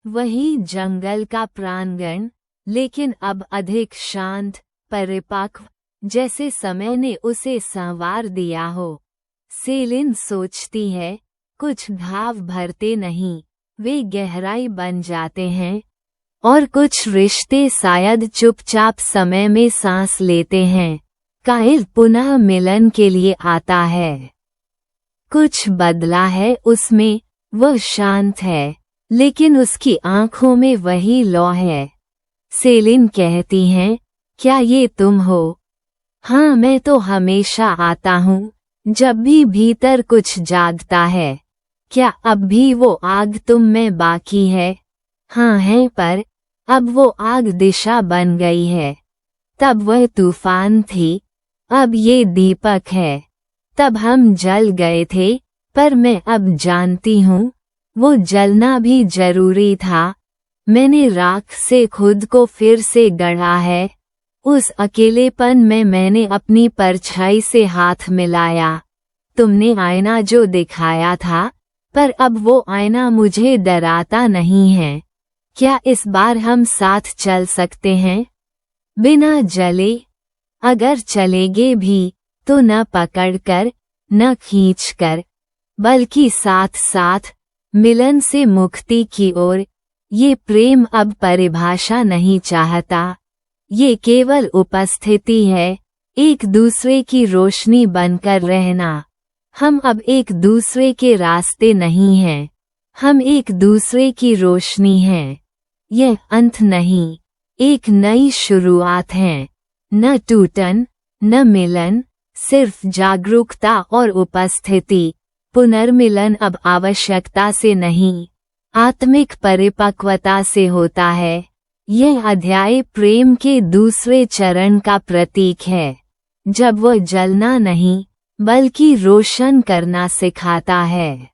वही जंगल का प्रांगण, लेकिन अब अधिक शांत, परिपक्व, जैसे समय ने उसे संवार दिया हो। सेलिन सोचती है, कुछ घाव भरते नहीं, वे गहराई बन जाते हैं, और कुछ रिश्ते शायद चुपचाप समय में सांस लेते हैं। काइल पुनः मिलन के लिए आता है। कुछ बदला है उसमें, वह शांत है, लेकिन उसकी आंखों में वही लौ है। सेलिन कहती हैं, क्या ये तुम हो? हाँ, मैं तो हमेशा आता हूँ, जब भी भीतर कुछ जागता है। क्या अब भी वो आग तुम में बाकी है? हाँ है, पर अब वो आग दिशा बन गई है। तब वह तूफान थी, अब ये दीपक है। तब हम जल गए थे, पर मैं अब जानती हूँ, वो जलना भी जरूरी था। मैंने राख से खुद को फिर से गढ़ा है। उस अकेलेपन में मैंने अपनी परछाई से हाथ मिलाया। तुमने आईना जो दिखाया था, पर अब वो आईना मुझे डराता नहीं है। क्या इस बार हम साथ चल सकते हैं? बिना जले? अगर चलेंगे भी, तो न पकड़कर, न खींचकर, बल्कि साथ साथ, मिलन से मुक्ति की ओर। ये प्रेम अब परिभाषा नहीं चाहता, ये केवल उपस्थिति है, एक दूसरे की रोशनी बनकर रहना। हम अब एक दूसरे के रास्ते नहीं हैं, हम एक दूसरे की रोशनी हैं। यह अंत नहीं, एक नई शुरुआत है। न टूटन, न मिलन, सिर्फ जागरूकता और उपस्थिति। पुनर्मिलन अब आवश्यकता से नहीं, आत्मिक परिपक्वता से होता है। यह अध्याय प्रेम के दूसरे चरण का प्रतीक है, जब वह जलना नहीं, बल्कि रोशन करना सिखाता है।